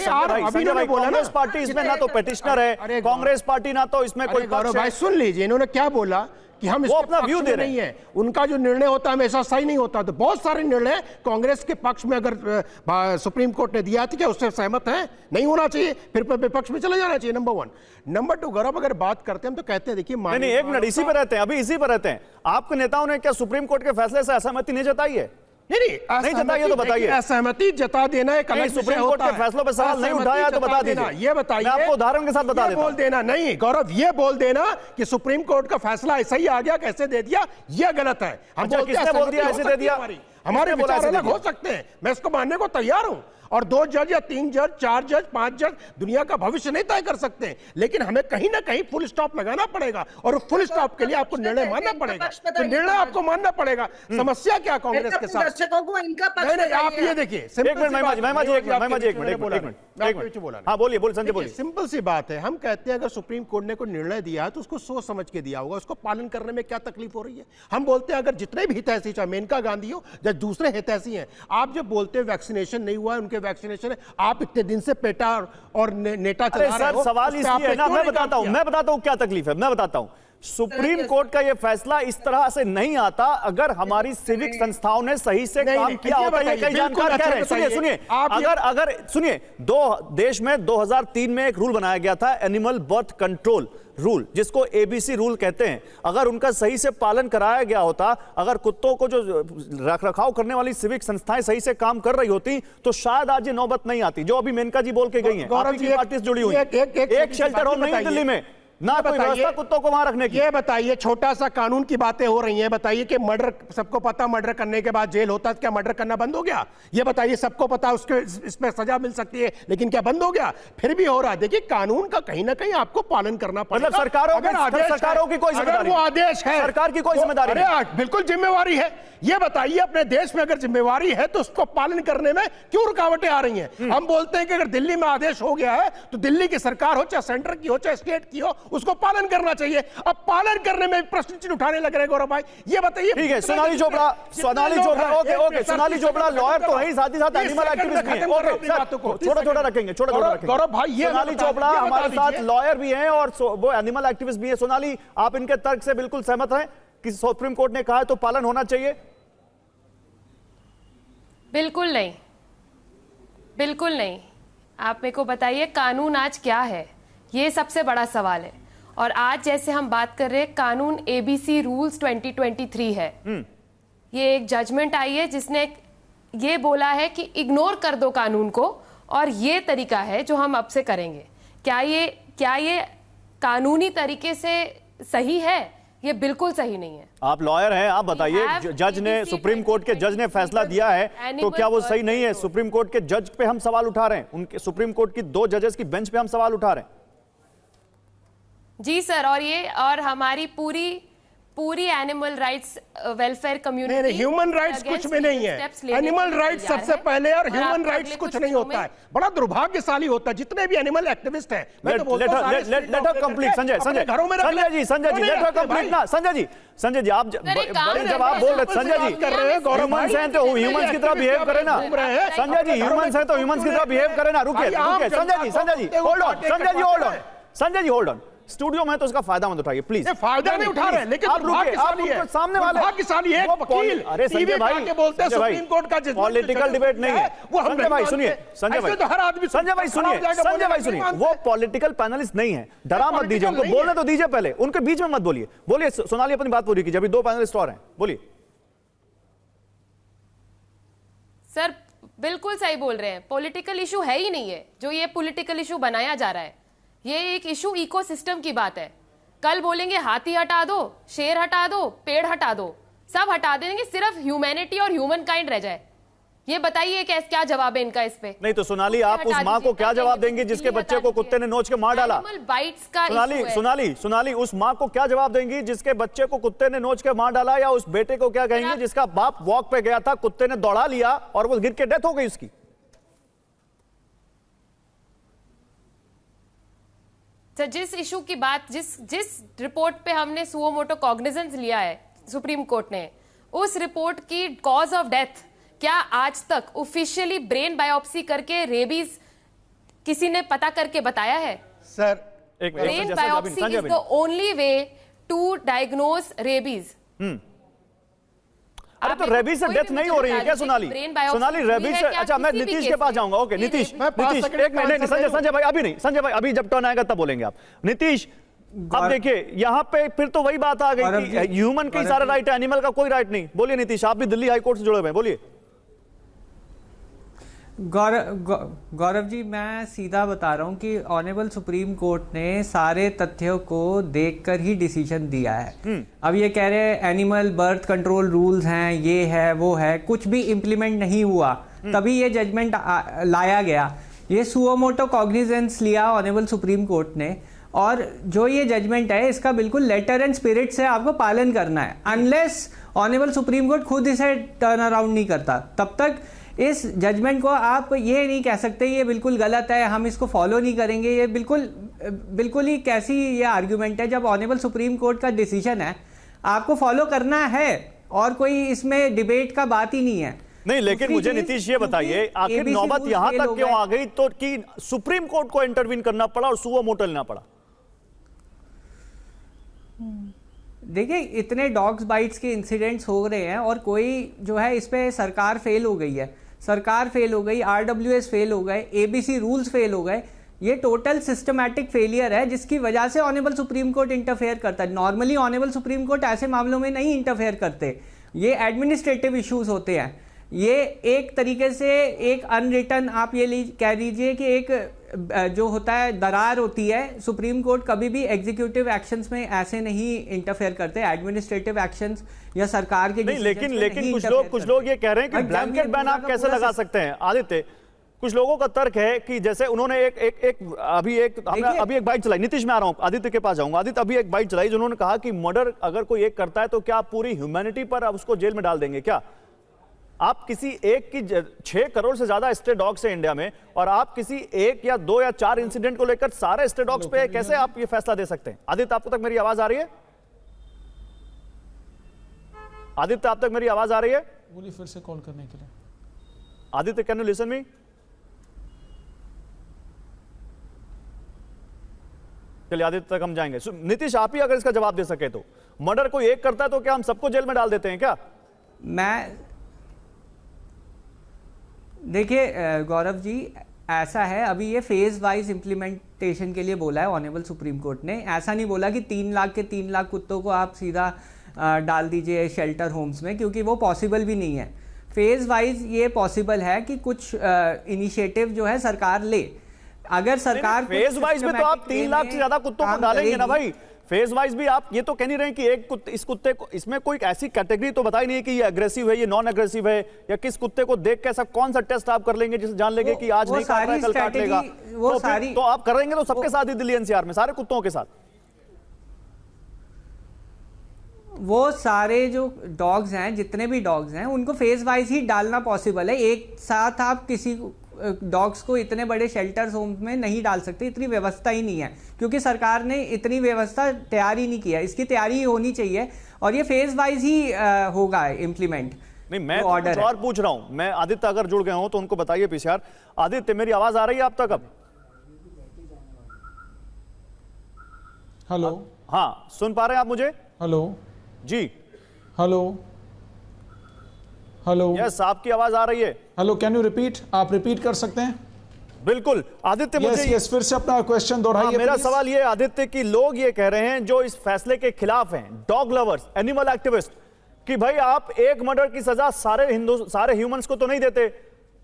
कांग्रेस पार्टी इसमें ना तो पेटिशनर है, कांग्रेस पार्टी ना तो इसमें कोई गौरव भाई सुन लीजिए, इन्होंने क्या बोला कि हम इसके अपना व्यू दे रहे नहीं है, उनका जो निर्णय होता है हमेशा सही नहीं होता। तो बहुत सारे निर्णय कांग्रेस के पक्ष में अगर सुप्रीम कोर्ट ने दिया था, क्या उससे सहमत है? नहीं होना चाहिए, फिर विपक्ष में चले जाना चाहिए। नंबर 1। नंबर 2, गौरव अगर बात करते हैं हम तो कहते हैं, देखिए नहीं, एक मिनट, इसी पर रहते हैं, अभी इसी पर रहते हैं। आपके नेताओं ने क्या सुप्रीम कोर्ट के फैसले से असहमति नहीं जताई है? नहीं जताइए तो बताइए। असहमति जता देना एक अलग सुप्रीम कोर्ट के फैसलों पर सवाल नहीं उठाया तो बता दीजिए। ये बताइए, मैं आपको उदाहरण के साथ बता देता हूं। बोल देना नहीं गौरव, ये बोल देना कि सुप्रीम कोर्ट का फैसला ऐसा ही आ गया, कैसे दे दिया, ये गलत है। हम किसने बोल दिया ऐसे दे दिया? हमारे विचार अलग हो सकते हैं, मैं इसको मानने को तैयार हूं। और 2 जज या 3 जज, 4 जज, 5 जज दुनिया का भविष्य नहीं तय कर सकते, लेकिन हमें कहीं ना कहीं फुल स्टॉप लगाना पड़ेगा, और फुल स्टॉप के लिए आपको निर्णय मानना पड़ेगा। तो निर्णय आपको मानना पड़ेगा। समस्या क्या कांग्रेस के साथ? नहीं, आप ये देखिए, बोलिए संजय, बोलिए। सिंपल सी बात है, हम कहते हैं अगर सुप्रीम कोर्ट ने कोई निर्णय दिया है तो उसको सोच समझ के दिया होगा, उसको पालन करने में क्या तकलीफ हो रही है? हम बोलते हैं अगर जितने भी हितैषी, चाहे मेनका गांधी हो या दूसरे हितैषी हैं, आप जब बोलते हैं वैक्सीनेशन नहीं हुआ, उनके वैक्सीनेशन है, आप इतने दिन से पेटा और नेटा चला रहे हो। सवाल इसलिए है ना, मैं बताता हूं क्या तकलीफ है, मैं बताता हूं। सुप्रीम कोर्ट का यह फैसला इस तरह से नहीं आता अगर हमारी सिविक संस्थाओं ने सही से काम किया होता। ये कई जानकार कह रहे हैं, सुनिए, अगर सुनिए, देश में 2003 में एक रूल बनाया गया था, एनिमल बर्थ कंट्रोल रूल, जिसको एबीसी रूल कहते हैं। अगर उनका सही से पालन कराया गया होता, अगर कुत्तों को जो रखरखाव करने वाली सिविक संस्थाएं सही से काम कर रही होती, तो शायद आज ये नौबत नहीं आती जो अभी मेनका जी बोल के गई हैं। आपकी पार्टी से जुड़ी हुई एक शेल्टर होम नहीं दिल्ली में, ना कोई व्यवस्था कुत्तों को वहां रखने की। ये बताइए, छोटा सा कानून की बातें हो रही हैं, बताइए कि मर्डर, सबको पता मर्डर करने के बाद जेल होता है, क्या मर्डर करना बंद हो गया? ये बताइए, सबको पता उसके इसमें सजा मिल सकती है, लेकिन क्या बंद हो गया? फिर भी हो रहा है। देखिए, कानून का कहीं ना कहीं आपको पालन करना पड़ेगा। मतलब सरकारों की कोई जिम्मेदारी, वो आदेश है, सरकार की कोई जिम्मेदारी नहीं। बिल्कुल जिम्मेवारी है। ये बताइए, अपने देश में अगर जिम्मेवारी है तो उसको पालन करने में क्यों रुकावटें आ रही हैं? हम बोलते हैं कि अगर दिल्ली में आदेश हो गया है तो दिल्ली की सरकार हो, चाहे सेंटर की हो, चाहे स्टेट की हो, उसको पालन करना चाहिए। अब पालन करने में प्रश्न चिन्ह उठाने लग रहे गौरव भाई, ये बताइए। ठीक है, सोनाली चोपड़ा, ओके, सोनाली चोपड़ा लॉयर तो है, साथ ही साथ एनिमल एक्टिविस्ट भी हैं। छोटा रखेंगे, गौरव भाई, ये सोनाली चोपड़ा हमारे साथ लॉयर भी हैं और वो एनिमल एक्टिविस्ट भी है। सोनाली, आप इनके तर्क से बिल्कुल सहमत हैं कि सुप्रीम कोर्ट ने कहा है तो पालन होना चाहिए? बिल्कुल नहीं, बिल्कुल नहीं। आप मेरे को बताइए, कानून आज क्या है, ये सबसे बड़ा सवाल है। और आज जैसे हम बात कर रहे हैं, कानून एबीसी रूल्स 2023 है। ये एक जजमेंट आई है जिसने ये बोला है कि इग्नोर कर दो कानून को, और ये तरीका है जो हम अब से करेंगे। क्या ये कानूनी तरीके से सही है? ये बिल्कुल सही नहीं है। आप लॉयर हैं, आप बताइए, जज ने, सुप्रीम कोर्ट के जज ने फैसला दिया है, तो क्या वो सही नहीं है? सुप्रीम कोर्ट के जज पे हम सवाल उठा रहे हैं, उनके सुप्रीम कोर्ट की 2 जजेस की बेंच पे हम सवाल उठा रहे हैं। जी सर, और हमारी पूरी एनिमल राइट्स वेलफेयर कम्युनिटी, नहीं, ह्यूमन राइट्स कुछ भी नहीं है। एनिमल राइट्स सबसे पहले, और ह्यूमन राइट्स कुछ नहीं होता है। बड़ा दुर्भाग्यशाली होता है जितने भी एनिमल एक्टिविस्ट हैं। मैं तो बोलता हूं लेट हर कंप्लीट संजय घरों में Sanjay ji let her complete ना। संजय जी आप जब आप बोल रहे, संजय जी ह्यूमंस हैं तो ह्यूमंस की तरह बिहेव करें ना। संजय जी ह्यूमंस हैं तो ह्यूमंस की तरह बिहेव करें ना। रुकिए Sanjay ji hold on, Sanjay ji hold on. Studio में तो उसका फायदा मत उठाइए प्लीज। फायदा नहीं उठा रहे, लेकिन आप सामने वाले भाग्यशाली है वकील, अरे संजय भाई के बोलते हैं सुप्रीम कोर्ट का पॉलिटिकल डिबेट नहीं है। वो संजय भाई सुनिए, संजय भाई सुनिए, वो पॉलिटिकल पैनलिस्ट नहीं है। डरा मत दीजिए उनको, बोलने तो दीजिए पहले, उनके बीच में मत बोलिए। बोलिए सोनाली, अपनी बात पूरी कीजिए, अभी 2 पैनलिस्ट और हैं, बोलिए। सर बिल्कुल सही बोल रहे हैं, पॉलिटिकल इशू है ही नहीं है जो ये पॉलिटिकल इशू बनाया जा रहा है। ये एक इशू इकोसिस्टम की बात है। कल बोलेंगे हाथी हटा दो, शेर हटा दो, पेड़ हटा दो, सब हटा देंगे, सिर्फ ह्यूमैनिटी और ह्यूमन काइंड रह जाए। ये बताइए क्या जवाब है इनका इस पे? नहीं तो सोनाली, आप उस माँ को क्या जवाब देंगे जिसके बच्चे को कुत्ते ने नोच के मार डाला? बाइट्स का सोनाली उस माँ को क्या जवाब देंगी जिसके बच्चे को कुत्ते ने नोच के मार डाला? या उस बेटे को क्या कहेंगे जिसका बाप वॉक पे गया था, कुत्ते ने दौड़ा लिया और वो गिर के डेथ हो गई उसकी? सर जिस इशू की बात, जिस रिपोर्ट पे हमने सुओ मोटो कॉग्निजेंस लिया है सुप्रीम कोर्ट ने, उस रिपोर्ट की कॉज ऑफ डेथ क्या आज तक ऑफिशियली ब्रेन बायोप्सी करके रेबीज किसी ने पता करके बताया है? Sir brain biopsy is the only way to diagnose rabies. अरे तो रेबीज से डेथ नहीं हो रही है क्या सोनाली? रेबीज से, अच्छा मैं नीतीश के पास जाऊंगा। ओके नीतीश एक मिनट, संजय भाई अभी नहीं, संजय भाई अभी जब टर्न आएगा तब बोलेंगे आप। नीतीश अब देखिए यहाँ पे फिर तो वही बात आ गई कि ह्यूमन के सारे राइट है, एनिमल का कोई राइट नहीं। बोलिए नीतीश, आप भी दिल्ली हाईकोर्ट से जुड़े हुए हैं, बोलिए। गौरव जी, मैं सीधा बता रहा हूं कि ऑनरेबल सुप्रीम कोर्ट ने सारे तथ्यों को देखकर ही डिसीजन दिया है। अब ये कह रहे हैं एनिमल बर्थ कंट्रोल रूल्स हैं, ये है वो है, कुछ भी इंप्लीमेंट नहीं हुआ, तभी ये जजमेंट लाया गया। ये सुओ मोटो कॉग्निजेंस लिया ऑनरेबल सुप्रीम कोर्ट ने, और जो ये जजमेंट है इसका बिल्कुल लेटर एंड स्पिरिट से आपको पालन करना है। अनलेस ऑनरेबल सुप्रीम कोर्ट खुद इसे टर्न अराउंड नहीं करता, तब तक इस जजमेंट को आप ये नहीं कह सकते ये बिल्कुल गलत है, हम इसको फॉलो नहीं करेंगे। ये बिल्कुल ही कैसी ये आर्ग्यूमेंट है? जब ऑनरेबल सुप्रीम कोर्ट का डिसीजन है आपको फॉलो करना है, और कोई इसमें डिबेट का बात ही नहीं है। नहीं, लेकिन मुझे नीतीश ये बताइए, आखिर नौबत यहां तक क्यों आ गई तो कि सुप्रीम कोर्ट को इंटरवीन करना पड़ा और सुओ मोटो लेना पड़ा? देखिए, इतने डॉग्स बाइट्स के इंसिडेंट्स हो रहे हैं और कोई जो है इस पे सरकार फेल हो गई है, सरकार फेल हो गई, RWS फेल हो गए, ABC रूल्स फेल हो गए। ये टोटल सिस्टमैटिक फेलियर है जिसकी वजह से ऑनरेबल सुप्रीम कोर्ट इंटरफेयर करता है। नॉर्मली ऑनरेबल सुप्रीम कोर्ट ऐसे मामलों में नहीं इंटरफेयर करते, ये एडमिनिस्ट्रेटिव इश्यूज होते हैं। ये एक तरीके से एक अनरिटन, आप ये कह लीजिए कि एक जो होता है दरार होती है। सुप्रीम कोर्ट कभी भी एग्जीक्यूटिव एक्शंस में ऐसे नहीं इंटरफेयर करते, एडमिनिस्ट्रेटिव एक्शंस या सरकार के नहीं। लेकिन कुछ लोग ये कह रहे हैं कि ब्लैंकेट बैन आप कैसे लगा सकते हैं? आदित्य, कुछ लोगों का तर्क है कि जैसे उन्होंने अभी एक बाइट चलाई। नीतीश में आ रहा हूं, आदित्य के पास जाऊंगा। आदित्य, अभी एक बाइट चलाई जिन्होंने कहा कि मर्डर अगर कोई एक करता है तो क्या पूरी ह्यूमैनिटी पर अब उसको जेल में डाल देंगे क्या? आप किसी एक की 6 करोड़ से ज्यादा स्ट्रे डॉग्स है इंडिया में, और आप किसी 1 या 2 या 4 इंसिडेंट को लेकर सारे स्ट्रे डॉग्स पे कैसे आप ये फैसला दे सकते हैं? आदित्य, आपको तक मेरी आवाज आ रही है? आदित्य, आप तक मेरी आवाज आ रही है? बोलिए फिर से कॉल करने के लिए। Aditya, can you listen me? चलिए आदित्य तक हम जाएंगे। नीतीश, आप ही अगर इसका जवाब दे सके तो, मर्डर कोई एक करता है तो क्या हम सबको जेल में डाल देते हैं क्या? देखिए गौरव जी, ऐसा है, अभी ये फेज वाइज इंप्लीमेंटेशन के लिए बोला है ऑनरेबल सुप्रीम कोर्ट ने। ऐसा नहीं बोला कि 3 लाख के 3 लाख कुत्तों को आप सीधा डाल दीजिए शेल्टर होम्स में, क्योंकि वो पॉसिबल भी नहीं है। फेज वाइज ये पॉसिबल है कि कुछ इनिशिएटिव जो है सरकार ले। अगर सरकार फेज वाइज में तो आप 3 लाख से ज्यादा कुत्तों को डालेंगे ना भाई। फेज वाइज भी आप ये तो कह नहीं रहे कि इस कुत्ते को, इसमें कोई ऐसी कैटेगरी तो बताई नहीं है कि ये अग्रेसिव है, ये नॉन अग्रेसिव है, या किस कुत्ते को देख के ऐसा कौन सा टेस्ट आप कर लेंगे जिसे जान लेंगे कि आज नहीं काट रहा है, कल काट लेगा? तो आप करेंगे तो सबके साथ ही दिल्ली एनसीआर में सारे कुत्तों के साथ? वो सारे जो डॉग्स हैं, जितने भी डॉग्स हैं, उनको फेज वाइज ही डालना पॉसिबल है। एक साथ आप किसी डॉग्स को इतने बड़े शेल्टर्स होम्स में नहीं डाल सकते, इतनी व्यवस्था ही नहीं है, क्योंकि सरकार ने इतनी व्यवस्था तैयार ही नहीं किया। इसकी तैयारी होनी चाहिए और ये फेज वाइज ही होगा इम्प्लीमेंट। नहीं, मैं तो कुछ और पूछ रहा हूं। मैं आदित्य अगर जुड़ गए हो तो उनको बताइए पीसीआर। आदित्य, मेरी आवाज आ रही है आप तक अब? हेलो। हाँ, सुन पा रहे हैं आप मुझे? हेलो जी। Hello hello. यस, आपकी आवाज आ रही है। Hello, can you repeat? आप रिपीट कर सकते हैं? बिल्कुल आदित्य, मुझे यस, फिर से अपना क्वेश्चन दोहराइए। मेरा सवाल ये आदित्य कि लोग ये कह रहे हैं जो इस फैसले के खिलाफ हैं, डॉग लवर्स, एनिमल एक्टिविस्ट, कि भाई आप एक मर्डर की सजा सारे ह्यूमंस को तो नहीं देते,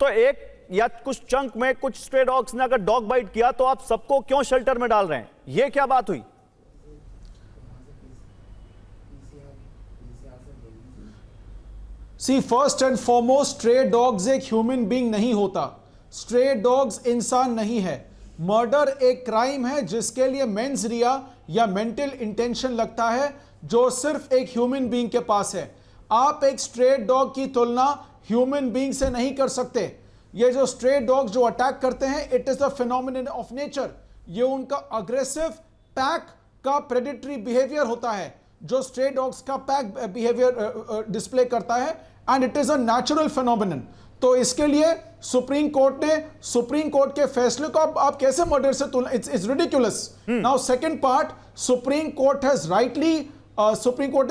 तो एक या कुछ चंक में कुछ स्ट्रे डॉग्स ने अगर डॉग बाइट किया तो आप सबको क्यों शेल्टर में डाल रहे हैं? ये क्या बात हुई? See, first and foremost, stray dogs एक ह्यूमन बीइंग नहीं होता। स्ट्रे डॉग्स इंसान नहीं है। मर्डर एक क्राइम है जिसके लिए मेंस रिया या मेंटल इंटेंशन लगता है, जो सिर्फ एक ह्यूमन बीइंग के पास है। आप एक स्ट्रे डॉग की तुलना ह्यूमन बीइंग से नहीं कर सकते। ये जो स्ट्रे डॉग्स जो अटैक करते हैं, it is the phenomenon of nature. ये उनका अग्रेसिव पैक का प्रेडेटरी बिहेवियर होता है, जो स्ट्रे डॉग्स का पैक बिहेवियर डिस्प्ले करता है, and it is a natural phenomenon. तो इसके लिए सुप्रीम कोर्ट के फैसले को आप कैसे मर्डर से तुलना? It's ridiculous. Now second part, supreme court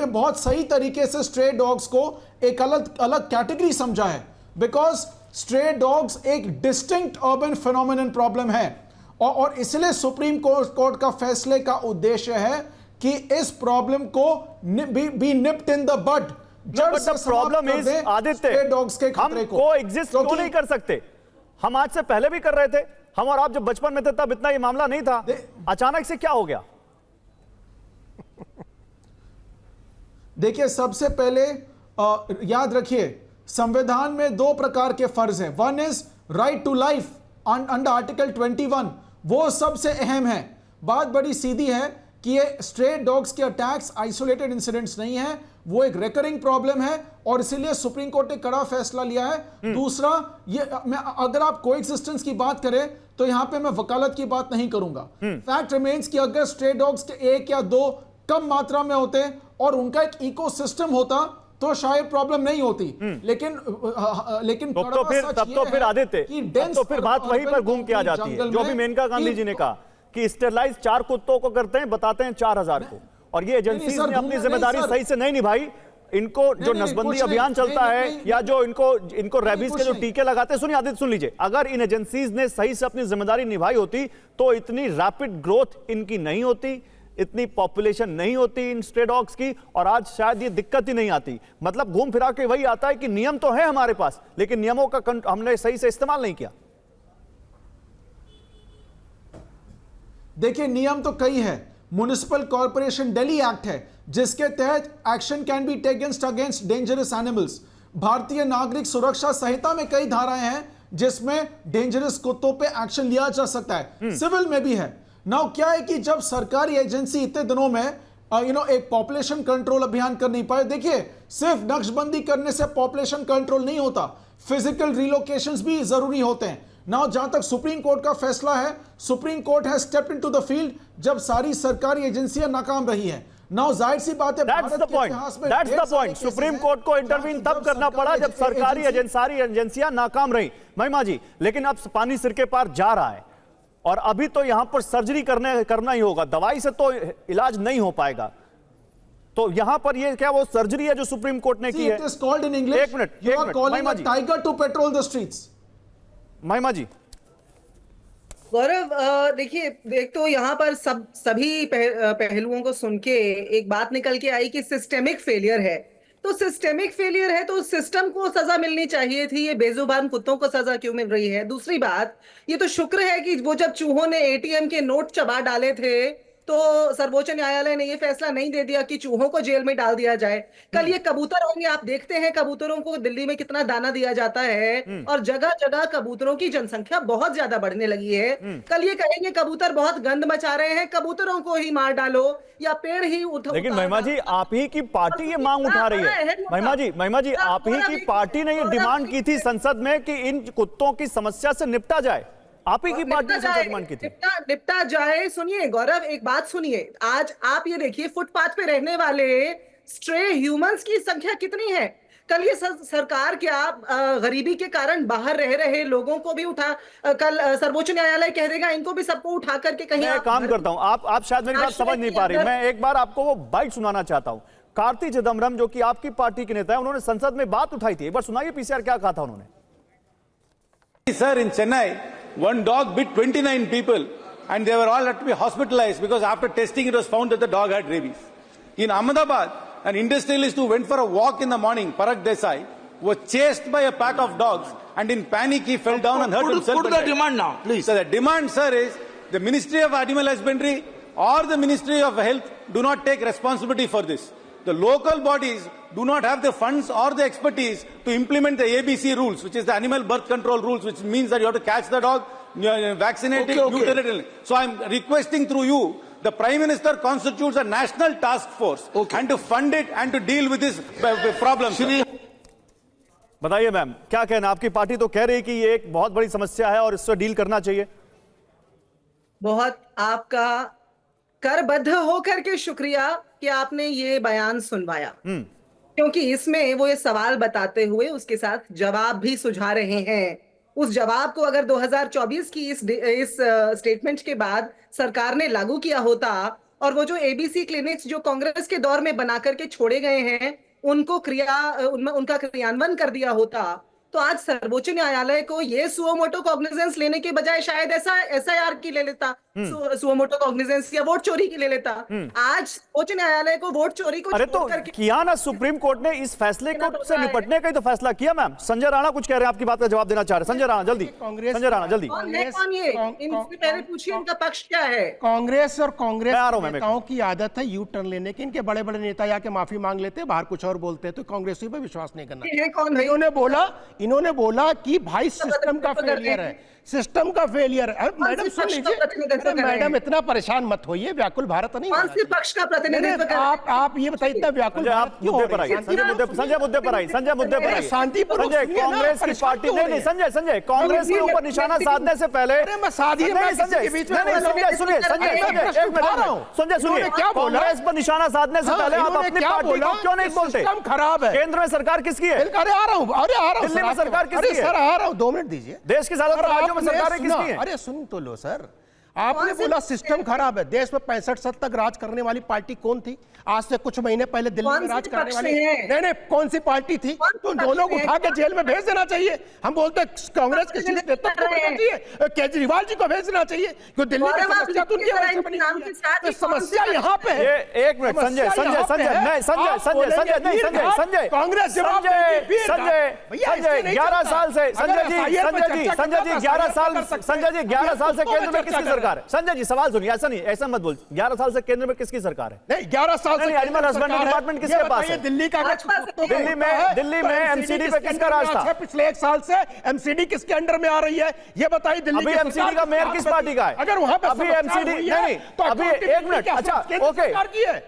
ने बहुत सही तरीके से स्ट्रे डॉग्स को एक अलग कैटेगरी समझा है, बिकॉज स्ट्रे डॉग्स एक डिस्टिंक्ट अर्बन फिनोमिनन प्रॉब्लम है, और इसलिए सुप्रीम कोर्ट का फैसले का उद्देश्य है कि इस प्रॉब्लम को be nipped in the bud. Problem is Aditya, dogs के हम को एग्जिस्ट क्यों नहीं कर सकते? हम आज से पहले भी कर रहे थे। हम और आप जब बचपन में थे तब इतना ये मामला नहीं था, अचानक से क्या हो गया? देखिए, सबसे पहले याद रखिए, संविधान में दो प्रकार के फर्ज हैं। One is right to life under article 21, वो सबसे अहम है। बात बड़ी सीधी है कि ये स्ट्रे डॉग्स के अटैक्स आइसोलेटेड इंसिडेंट्स नहीं है, वो एक रिकरिंग प्रॉब्लम है, और इसीलिए सुप्रीम कोर्ट ने कड़ा फैसला लिया है। दूसरा, ये अगर आप कोएग्जिस्टेंस की बात करें तो यहां पे मैं वकालत की बात नहीं करूंगा। फैक्ट रिमेन्स कि अगर स्ट्रे डॉग्स के एक या दो कम मात्रा में होते और उनका एक इकोसिस्टम होता तो शायद प्रॉब्लम नहीं होती। लेकिन तब तो फिर आदित्य, तो फिर बात वहीं पर घूम के आ जाती है जो भी मेनका गांधी जी ने कहा कि स्टेरलाइज 4 कुत्तों को करते हैं, बताते हैं 4000 को, और ये एजेंसीज ने अपनी जिम्मेदारी सही से नहीं निभाई। इनको जो नसबंदी अभियान चलता है या जो इनको रेबीज के जो टीके लगाते हैं, सुनिए आदित्य, सुन लीजिए, अगर इन एजेंसीज ने सही से अपनी जिम्मेदारी निभाई होती तो इतनी रैपिड ग्रोथ इनकी नहीं होती, इतनी पॉपुलेशन नहीं होती इन स्ट्रे डॉग्स की, और आज शायद ये दिक्कत ही नहीं आती। मतलब घूम फिरा के वही आता है कि नियम तो है हमारे पास, लेकिन नियमों का हमने सही से इस्तेमाल नहीं किया। देखिए, नियम तो कई है। म्युनिसिपल कॉर्पोरेशन दिल्ली एक्ट है जिसके तहत action can be taken against dangerous animals. भारतीय नागरिक सुरक्षा संहिता में कई धाराएं हैं जिसमें डेंजरस कुत्तों पे एक्शन लिया जा सकता है। सिविल में भी है। नाउ क्या है कि जब सरकारी एजेंसी इतने दिनों में एक पॉपुलेशन कंट्रोल अभियान कर नहीं पाए। देखिए, सिर्फ नक्शबंदी करने से पॉपुलेशन कंट्रोल नहीं होता, फिजिकल रिलोकेशंस भी जरूरी होते हैं। नाउ जहां तक सुप्रीम कोर्ट का फैसला है, supreme court has stepped into the field जब सारी सरकारी एजेंसियां नाकाम रही हैं। नाउ जाहिर सी बात है, that's the point. Supreme court को इंटरवीन तब करना पड़ा जब सारी एजेंसियां नाकाम रही, महिमा जी। लेकिन अब पानी सिर के पार जा रहा है, और अभी तो यहां पर सर्जरी करना ही होगा, दवाई से तो इलाज नहीं हो पाएगा। तो यहां पर ये क्या वो सर्जरी है जो सुप्रीम कोर्ट ने की है? It is called in English, एक minute, Mahima ji, tiger to patrol the streets. Mahima ji, गौरव, देखिए, एक तो यहाँ पर सभी पहलुओं को सुन के एक बात निकल के आई कि सिस्टेमिक फेलियर है। तो सिस्टेमिक फेलियर है तो सिस्टम को सजा मिलनी चाहिए थी, ये बेजुबान कुत्तों को सजा क्यों मिल रही है? दूसरी बात, ये तो शुक्र है कि वो जब चूहों ने एटीएम के नोट चबा डाले थे तो सर्वोच्च न्यायालय ने ये फैसला नहीं दे दिया कि चूहों को जेल में डाल दिया जाए। कल ये कबूतर होंगे, आप देखते हैं कबूतरों को दिल्ली में कितना दाना दिया जाता है और जगह जगह कबूतरों की जनसंख्या बहुत ज्यादा बढ़ने लगी है। कल ये कहेंगे कबूतर बहुत गंद मचा रहे हैं, कबूतरों को ही मार डालो या पेड़ ही उठो। लेकिन महिमा जी, आप ही की पार्टी ये मांग उठा रही है। महिमा जी, आप ही की पार्टी ने ये डिमांड की थी संसद में कि इन कुत्तों की समस्या से निपटा जाए। आप ही की पार्टी ने डिमांड की थी। निपटा जाए। सुनिए गौरव, एक बात सुनिए, आज आप ये देखिए फुटपाथ पे रहने वाले स्ट्रे ह्यूमंस की संख्या कितनी है। कल ये सरकार क्या गरीबी के कारण बाहर रह रहे लोगों को भी कल सर्वोच्च न्यायालय कह देगा इनको भी सबको उठा करके कहीं। मैं काम करता हूं, आप शायद मेरी बात समझ नहीं पा रही। मैं एक बार आपको वो बाइट सुनाना चाहता हूं। कार्ति चिदम्बरम जो कि आपकी पार्टी के नेता है, उन्होंने संसद में बात उठाई थी। एक बार सुनाइए पीसीआर क्या कहा था उन्होंने। Sir, in Chennai, one dog bit 29 people and they were all had to be hospitalized because after testing it was found that the dog had rabies. In Ahmedabad, an industrialist who went for a walk in the morning, Parag Desai, was chased by a pack of dogs and in panic he fell down and hurt himself. Put the demand now, please. So the demand, sir, is the Ministry of Animal Husbandry or the Ministry of Health do not take responsibility for this. The local bodies do not have the funds or the expertise to implement the ABC rules, which is the animal birth control rules, which means that you have to catch the dog, vaccinate it, mutilate it. So I'm requesting through you, the Prime Minister constitutes a national task force and to fund it and to deal with this problem. बताइए मैम, क्या कहना? आपकी पार्टी तो कह रही है कि ये एक बहुत बड़ी समस्या है और इससे डील करना चाहिए। बहुत आपका करबद्ध होकर के शुक्रिया कि आपने ये बयान सुनवाया, क्योंकि इसमें वो ये सवाल बताते हुए उसके साथ जवाब भी सुझा रहे हैं। उस जवाब को अगर 2024 की इस स्टेटमेंट के बाद सरकार ने लागू किया होता और वो जो एबीसी क्लिनिक्स जो कांग्रेस के दौर में बना करके छोड़े गए हैं उनको उनका क्रियान्वयन कर दिया होता, तो आज सर्वोच्च न्यायालय को ये सुओमोटो कॉग्निजेंस लेने के बजाय शायद ऐसा एसआईआर की ले लेता, सुओमोटो कॉग्निजेंस या वोट चोरी की ले लेता। आज सर्वोच्च न्यायालय को वोट चोरी को अरे तो किया ना, सुप्रीम कोर्ट ने इस फैसले को से निपटने का ही तो फैसला किया। मैम संजय राणा कुछ कह रहे हैं, आपकी बात का जवाब देना चाह रहे हैं। संजय राणा जल्दी, संजय राणा जल्दी। इनसे पहले पूछिए इनका पक्ष क्या है। कांग्रेस और कांग्रेस नेताओं की आदत है यू टर्न लेने की। इनके बड़े बड़े नेता जाके माफी मांग लेते हैं, बाहर कुछ और बोलते हैं, तो कांग्रेस पे विश्वास नहीं करना। इन्होंने बोला कि भाई सिस्टम का फेलियर है, सिस्टम का फेलियर है। मैडम सुन लीजिए, मैडम इतना परेशान मत होइए, व्याकुल भारत नहीं। कौन से पक्ष का प्रतिनिधित्व कर? आप ये बताइए इतना व्याकुल आप मुद्दे पर आइए, संजय मुद्दे पर आइए, संजय मुद्दे पर आइए। शांतिपूर्वक कांग्रेस की पार्टी नहीं, संजय कांग्रेस के ऊपर निशाना साधने से पहले सुनिए, कांग्रेस पर निशाना साधने से पहले आप अपनी पार्टी को क्यों नहीं बोलते? खराब है। केंद्र में सरकार किसकी है? अरे आ रहा हूँ, दिल्ली में सरकार किसकी है? सर आ रहा हूँ, 2 मिनट दीजिए। देश के ज्यादातर राज्यों में सरकारें किसकी हैं? अरे सुन तो लो सर, आपने बोला सिस्टम खराब है। देश में 65 तक राज करने वाली पार्टी कौन थी? आज से कुछ महीने पहले दिल्ली में राज करने वाली नहीं, कौन सी पार्टी थी? तो दोनों को उठा के जेल में भेज देना चाहिए। हम बोलते हैं कांग्रेस के शीर्ष नेता को भेजना चाहिए, केजरीवाल जी को भेजना चाहिए, क्योंकि दिल्ली में समस्या तो उनकी वजह से बनी है। तो समस्या यहाँ पे है। एक मिनट संजय, कांग्रेस 11 साल से केंद्र में किसकी सरकार है? संजय जी सवाल सुनिए, ऐसा नहीं, ऐसा मत बोल। 11 साल से केंद्र में किसकी सरकार है? नहीं, 11 साल से एनिमल हस्बेंड्री डिपार्टमेंट किसके पास है? दिल्ली का दिल्ली में एमसीडी पे किसका राज था? पिछले 1 साल से एमसीडी किसके अंडर में आ रही है ये बताइए। दिल्ली अभी एमसीडी का मेयर किस पार्टी का है? अगर वहां पे अभी एमसीडी नहीं, तो अभी एक मिनट, अच्छा ओके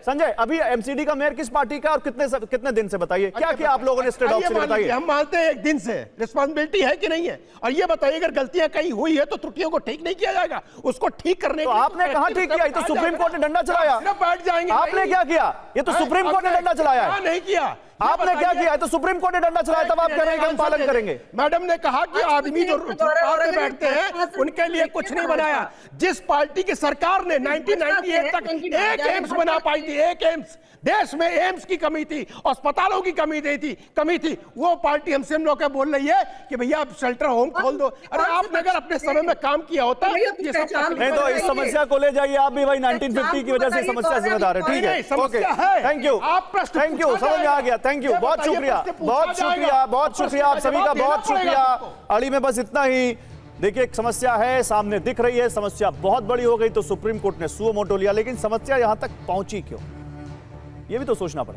संजय, अभी एमसीडी का मेयर किस पार्टी का और कितने दिन से? बताइए क्या किया आप लोगों ने स्टेट ऑफ से? बताइए। हम मानते हैं 1 दिन से रिस्पांसिबिलिटी है कि नहीं है, और ये बताइए अगर गलतियां कहीं हुई है तो त्रुटियों को ठीक नहीं किया जाएगा, उसको ठीक करने तो आपने कहां ठीक किया? ये तो सुप्रीम कोर्ट ने डंडा चलाया। बैठ जाएंगे। आपने क्या किया? ये तो सुप्रीम कोर्ट ने डंडा चलाया है। नहीं किया। आपने क्या किया? तो सुप्रीम कोर्ट ने डंडा चलाया, तब आप कह रहे हैं कि हम पालन करेंगे। मैडम ने कहा कि आदमी जो फुटपाथ पे बैठते हैं उनके लिए कुछ नहीं बनाया। जिस पार्टी की सरकार ने 1998 तक एक एम्स बना पाई थी, एक एम्स, देश में एम्स की कमी थी, अस्पतालों की कमी थी, वो पार्टी हमसे हम लोग बोल रही है कि भैया आप शेल्टर होम खोल दो। अरे आपने अगर अपने समय में काम किया होता नहीं तो इस समस्या को ले जाइए आप भी भाई 1950 की वजह से समस्या जिम्मेदार है। ठीक है, ओके, थैंक यू, समझ में आ गया, थैंक यू, बहुत शुक्रिया आप सभी का बहुत शुक्रिया। अड़ी में बस इतना ही। देखिए, एक समस्या है, सामने दिख रही है, समस्या बहुत बड़ी हो गई तो सुप्रीम कोर्ट ने सुओ मोटो लिया, लेकिन समस्या यहां तक पहुंची क्यों, यह भी तो सोचना पड़ेगा।